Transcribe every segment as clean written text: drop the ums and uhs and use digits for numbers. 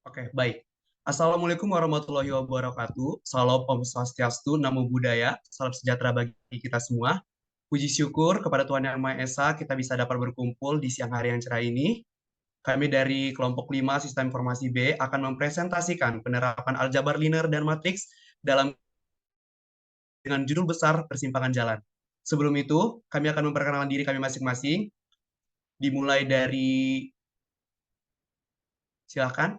Oke, baik. Assalamualaikum warahmatullahi wabarakatuh. Salam Om Swastiastu, Namo Buddhaya, salam sejahtera bagi kita semua. Puji syukur kepada Tuhan Yang Maha Esa, kita bisa dapat berkumpul di siang hari yang cerah ini. Kami dari kelompok 5 Sistem Informasi B akan mempresentasikan penerapan aljabar linear dan matriks dalam dengan judul besar Persimpangan Jalan. Sebelum itu, kami akan memperkenalkan diri kami masing-masing, dimulai dari silakan.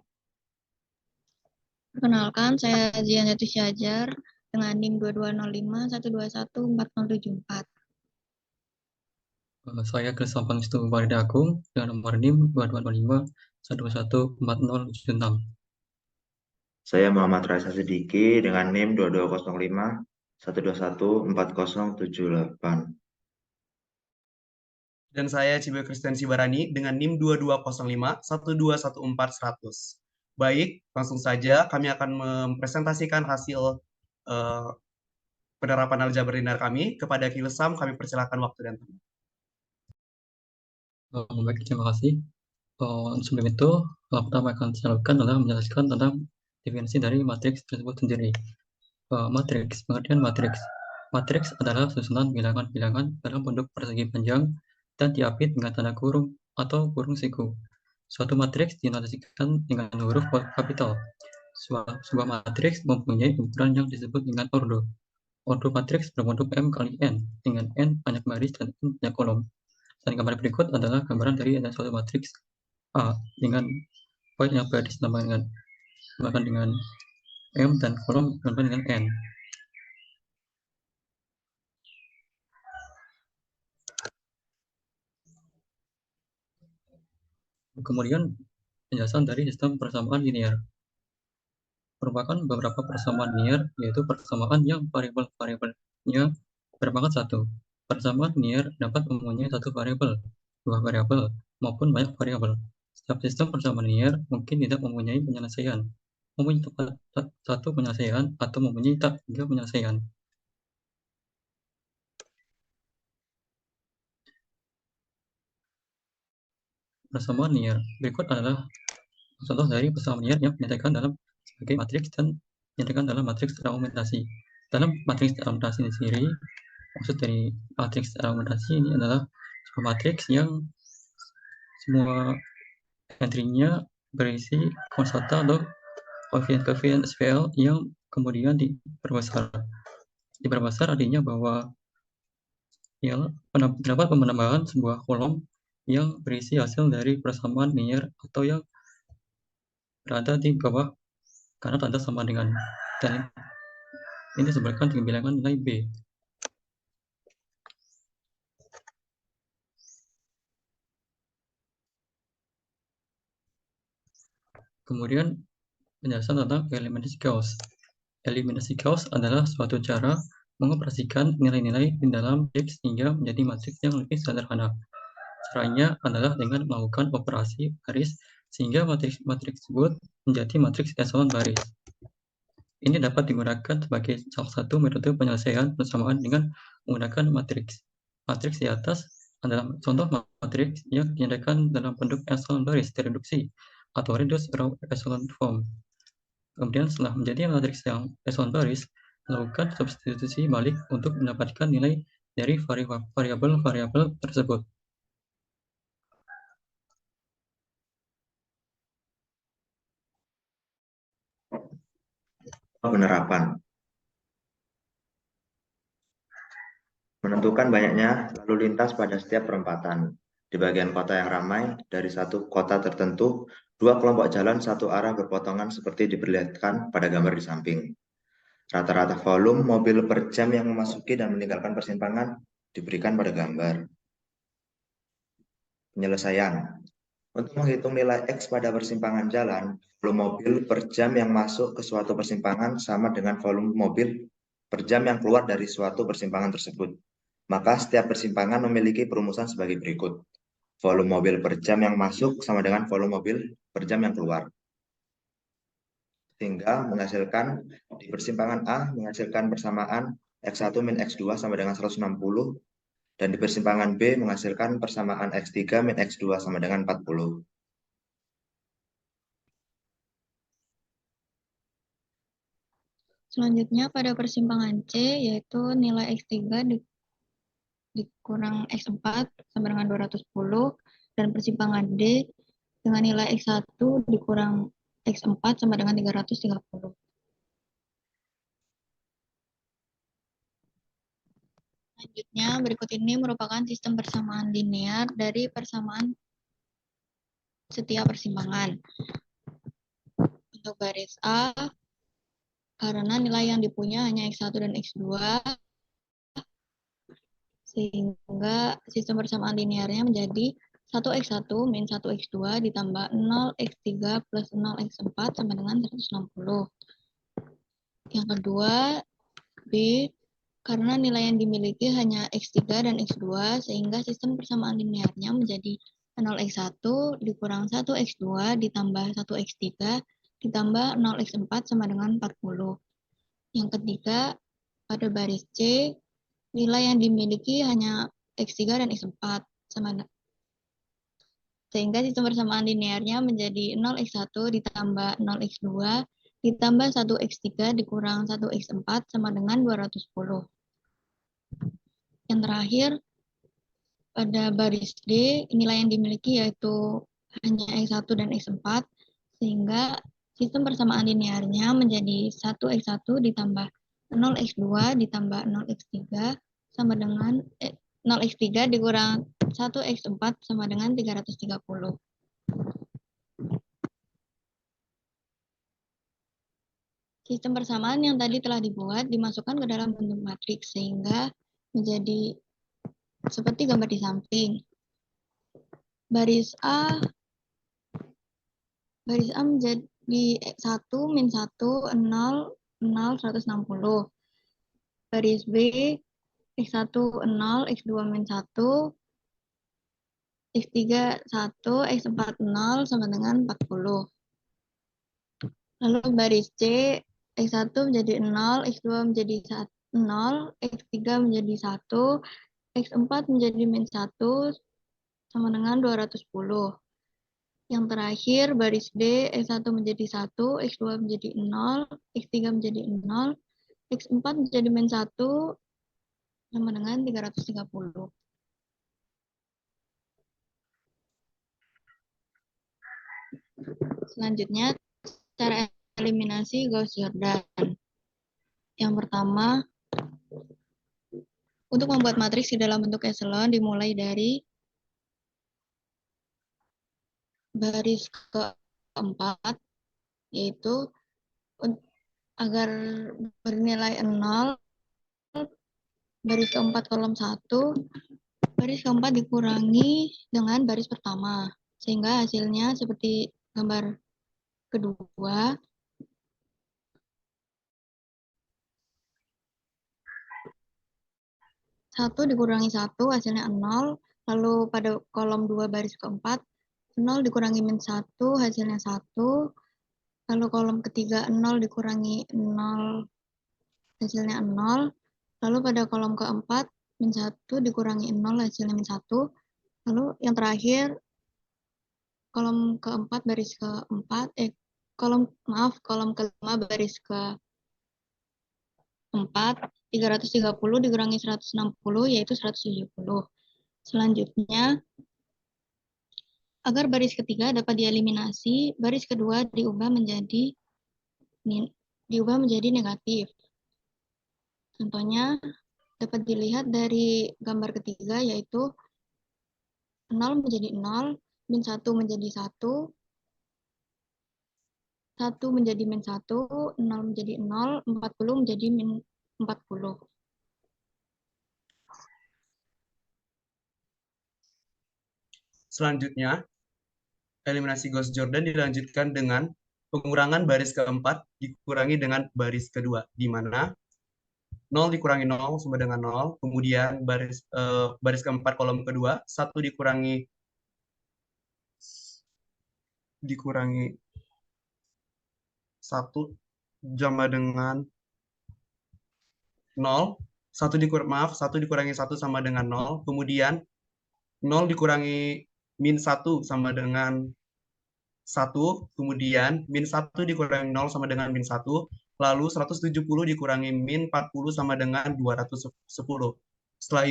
Perkenalkan, saya Zian Jatuh Syajar dengan NIM 2205121474. Saya Krisna Pangestu Farida Agung dengan nomor NIM 2205 1214076. Saya Muhammad Raisa Sidiki dengan NIM 2205 1214078. Dan saya Cibe Kristen Sibarani dengan NIM 2205 1214100. Baik, langsung saja kami akan mempresentasikan hasil penerapan aljabar linear kami. Kepada Kilsam, kami persilakan waktu dan tempat. Baik, terima kasih. Sebelum itu, pertama akan saya lakukan adalah menjelaskan tentang definisi dari matriks tersebut sendiri. Matriks, pengertian matriks. Matriks adalah susunan bilangan-bilangan dalam bentuk persegi panjang dan diapit dengan tanda kurung atau kurung siku. Suatu matriks dinotasikan dengan huruf kapital. Sebuah matriks mempunyai ukuran yang disebut dengan ordo. Ordo matriks berbentuk M kali N, dengan N banyak baris dan N banyak kolom. Dan gambar berikut adalah gambaran dari suatu matriks A dengan poin yang baris dinamakan dengan M dan kolom dengan N. Kemudian penjelasan dari sistem persamaan linear. Merupakan beberapa persamaan linear, yaitu persamaan yang variabel-variabelnya berpangkat 1. Persamaan linear dapat mempunyai satu variabel, dua variabel, maupun banyak variabel. Setiap sistem persamaan linear mungkin tidak mempunyai penyelesaian, mempunyai satu penyelesaian atau mempunyai tiga penyelesaian. Persamaan linear berikut adalah contoh dari persamaan linear yang dinyatakan dalam sebagai matriks dan dinyatakan dalam matriks argumentasi. Dalam matriks argumentasi sendiri, maksud dari matriks argumentasi ini adalah sebuah matriks yang semua entry-nya berisi konstanta atau koefisien SVL yang kemudian diperbesar. Diperbesar artinya bahwa ya, terdapat penambahan sebuah kolom yang berisi hasil dari persamaan linear atau yang berada di bawah karena tanda sama dengan, dan ini disebutkan dengan bilangan nilai B. Kemudian penjelasan tentang eliminasi Gauss. Eliminasi Gauss adalah suatu cara mengoperasikan nilai-nilai di dalam matriks hingga menjadi matriks yang lebih sederhana. Caranya adalah dengan melakukan operasi baris sehingga matriks tersebut menjadi matriks eselon baris. Ini dapat digunakan sebagai salah satu metode penyelesaian persamaan dengan menggunakan matriks. Matriks di atas adalah contoh matriks yang dinyatakan dalam bentuk eselon baris tereduksi atau reduced row echelon form. Kemudian setelah menjadi matriks yang echelon baris, melakukan substitusi balik untuk mendapatkan nilai dari variabel-variabel tersebut. Penerapan. Menentukan banyaknya lalu lintas pada setiap perempatan. Di bagian kota yang ramai, dari satu kota tertentu, dua kelompok jalan satu arah berpotongan seperti diperlihatkan pada gambar di samping. Rata-rata volume mobil per jam yang memasuki dan meninggalkan persimpangan diberikan pada gambar. Penyelesaian. Untuk menghitung nilai X pada persimpangan jalan, volume mobil per jam yang masuk ke suatu persimpangan sama dengan volume mobil per jam yang keluar dari suatu persimpangan tersebut. Maka setiap persimpangan memiliki perumusan sebagai berikut. Volume mobil per jam yang masuk sama dengan volume mobil per jam yang keluar. Sehingga menghasilkan di persimpangan A menghasilkan persamaan X1 min X2 sama dengan 160. Dan di persimpangan B menghasilkan persamaan X3 min X2 sama dengan 40. Selanjutnya pada persimpangan C, yaitu nilai X3 dikurang X4 sama dengan 210, dan persimpangan D dengan nilai X1 dikurang X4 sama dengan 330. Selanjutnya, berikut ini merupakan sistem persamaan linear dari persamaan setiap persimpangan. Untuk baris A, karena nilai yang dipunya hanya X1 dan X2, sehingga sistem persamaan linearnya menjadi 1x1 min 1x2 ditambah 0x3 plus 0x4 sama dengan 160. Yang kedua, B, karena nilai yang dimiliki hanya X3 dan X2, sehingga sistem persamaan linearnya menjadi 0x1 dikurang 1x2 ditambah 1x3 ditambah 0x4 sama dengan 40. Yang ketiga, pada baris C, nilai yang dimiliki hanya X3 dan X4, sehingga sistem persamaan linearnya menjadi 0x1 ditambah 0x2 ditambah 1x3 dikurang 1x4 sama dengan 210. Yang terakhir, pada baris D, nilai yang dimiliki yaitu hanya X1 dan X4, sehingga sistem persamaan linearnya menjadi 1x1 ditambah 0x2 ditambah 0x3 sama dengan 0x3 dikurang 1x4 sama dengan 330. Sistem persamaan yang tadi telah dibuat dimasukkan ke dalam bentuk matriks sehingga menjadi seperti gambar di samping. Baris A menjadi 1, min 1, 0, 0, 160. Baris B, X1, 0, X2, min 1, X3, 1, X4, 0, sama dengan 40. Lalu baris C, X1 menjadi 0, X2 menjadi 0, X3 menjadi 1, X4 menjadi min 1, sama dengan 210. Yang terakhir, baris D, X1 menjadi 1, X2 menjadi 0, X3 menjadi 0, X4 menjadi min 1, sama dengan 330. Selanjutnya, cara eliminasi Gauss-Jordan. Yang pertama, untuk membuat matriks di dalam bentuk echelon dimulai dari baris keempat, yaitu agar bernilai 0, baris keempat kolom 1, baris keempat dikurangi dengan baris pertama, sehingga hasilnya seperti gambar kedua. Satu dikurangi 1, hasilnya 0. Lalu pada kolom 2 baris keempat, 0 dikurangi min 1, hasilnya 1. Lalu kolom ketiga 0 dikurangi 0, hasilnya 0. Lalu pada kolom keempat, min 1 dikurangi 0, hasilnya min 1. Lalu yang terakhir, kolom keempat baris keempat, kolom kelima baris keempat, 330 dikurangi 160, yaitu 170. Selanjutnya, agar baris ketiga dapat dieliminasi, baris kedua diubah menjadi negatif. Contohnya dapat dilihat dari gambar ketiga, yaitu 0 menjadi 0, min 1 menjadi 1, 1 menjadi min 1, 0 menjadi 0, 40 menjadi min 40. Selanjutnya, eliminasi Gauss-Jordan dilanjutkan dengan pengurangan baris keempat dikurangi dengan baris kedua, di mana 0 dikurangi 0 sama dengan 0, kemudian baris keempat kolom kedua, 1 dikurangi 1 sama dengan 0, 1 dikurangi 1 sama dengan 0, kemudian 0 dikurangi min 1 sama dengan 1, kemudian min 1 dikurangi 0 sama dengan min 1, Lalu 170 dikurangi min 40 sama dengan 210. Setelah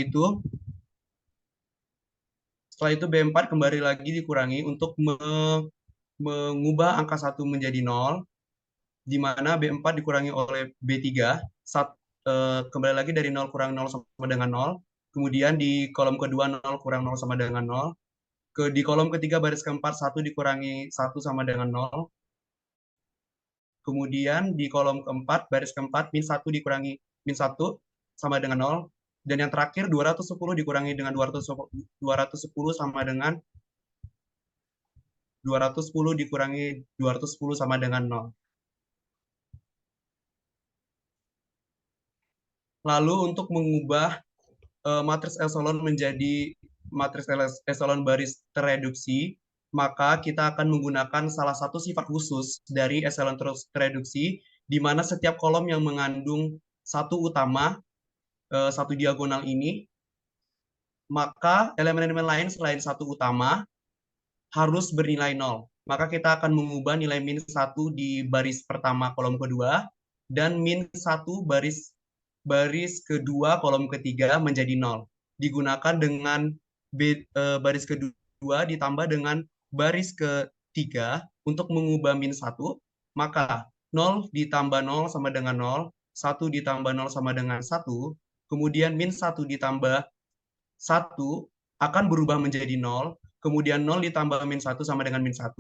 itu B4 kembali lagi dikurangi untuk mengubah angka 1 menjadi 0, di mana B4 dikurangi oleh B3, kembali lagi dari 0 kurang 0 sama dengan 0, kemudian di kolom kedua 0 kurang 0 sama dengan 0, di kolom ketiga baris keempat 1 dikurangi 1 sama dengan 0, kemudian di kolom keempat baris keempat min 1 dikurangi min 1 sama dengan 0, dan yang terakhir 210 dikurangi dengan 210 sama dengan 210 dikurangi 210 sama dengan 0. Lalu untuk mengubah matriks eselon menjadi matriks eselon baris tereduksi, maka kita akan menggunakan salah satu sifat khusus dari eselon tereduksi, di mana setiap kolom yang mengandung satu utama, satu diagonal ini, maka elemen-elemen lain selain satu utama harus bernilai 0. Maka kita akan mengubah nilai min 1 di baris pertama kolom kedua, dan min 1 baris kedua kolom ketiga menjadi 0. Digunakan dengan baris kedua ditambah dengan baris ketiga untuk mengubah min 1, maka 0 ditambah 0 sama dengan 0, 1 ditambah 0 sama dengan 1, kemudian min 1 ditambah 1 akan berubah menjadi 0, kemudian 0 ditambah min 1 sama dengan min 1,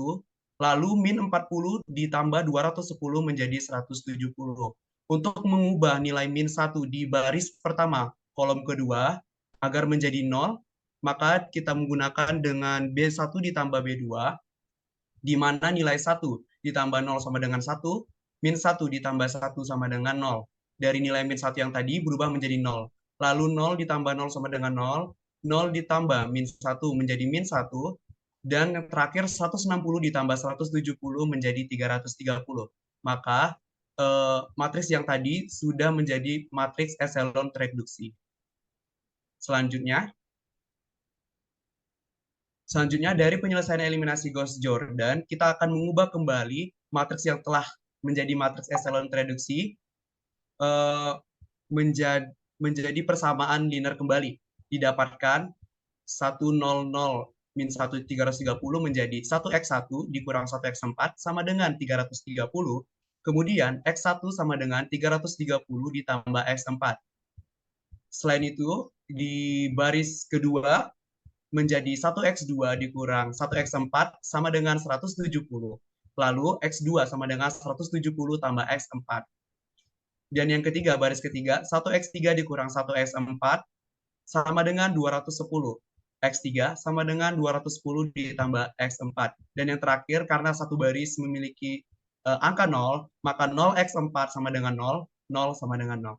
lalu min 40 ditambah 210 menjadi 170. Untuk mengubah nilai min 1 di baris pertama kolom kedua agar menjadi 0, maka kita menggunakan dengan B1 ditambah B2, di mana nilai 1 ditambah 0 sama dengan 1, min 1 ditambah 1 sama dengan 0. Dari nilai min 1 yang tadi berubah menjadi 0. Lalu 0 ditambah 0 sama dengan 0, 0 ditambah min 1 menjadi min 1, dan yang terakhir 160 ditambah 170 menjadi 330. Maka matriks yang tadi sudah menjadi matriks eselon tereduksi. Selanjutnya dari penyelesaian eliminasi Gauss-Jordan, kita akan mengubah kembali matriks yang telah menjadi matriks eselon tereduksi menjadi persamaan linear kembali. Didapatkan 100 min 1 330 menjadi 1x1 dikurang 1x4 sama dengan 330. Kemudian x1 sama dengan 330 ditambah x4. Selain itu, di baris kedua menjadi 1x2 dikurang 1x4 sama dengan 170. Lalu x2 sama dengan 170 tambah x4. Dan yang ketiga, baris ketiga, 1x3 dikurang 1x4 sama dengan 210. X3 sama dengan 210 ditambah X4. Dan yang terakhir, karena satu baris memiliki angka 0, maka 0x4 sama dengan 0, 0 sama dengan 0.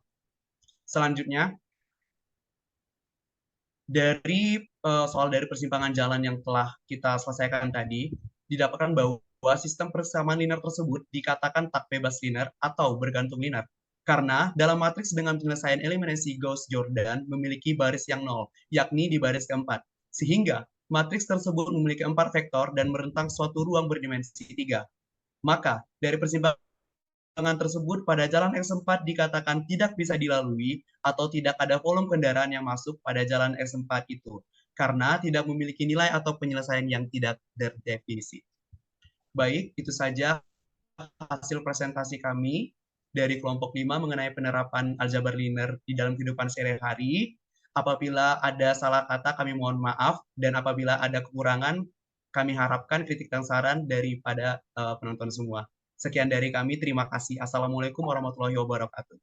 Selanjutnya, dari soal dari persimpangan jalan yang telah kita selesaikan tadi, didapatkan bahwa sistem persamaan linear tersebut dikatakan tak bebas linear atau bergantung linear. Karena dalam matriks dengan penyelesaian eliminasi Gauss-Jordan memiliki baris yang 0, yakni di baris keempat. Sehingga matriks tersebut memiliki 4 vektor dan merentang suatu ruang berdimensi 3. Maka dari persimpangan tersebut pada jalan X4 dikatakan tidak bisa dilalui atau tidak ada volume kendaraan yang masuk pada jalan X4 itu, karena tidak memiliki nilai atau penyelesaian yang tidak terdefinisi. Baik, itu saja hasil presentasi kami dari kelompok 5 mengenai penerapan aljabar linear di dalam kehidupan sehari-hari. Apabila ada salah kata, kami mohon maaf, dan apabila ada kekurangan, kami harapkan kritik dan saran daripada penonton semua. Sekian dari kami, terima kasih. Assalamualaikum warahmatullahi wabarakatuh.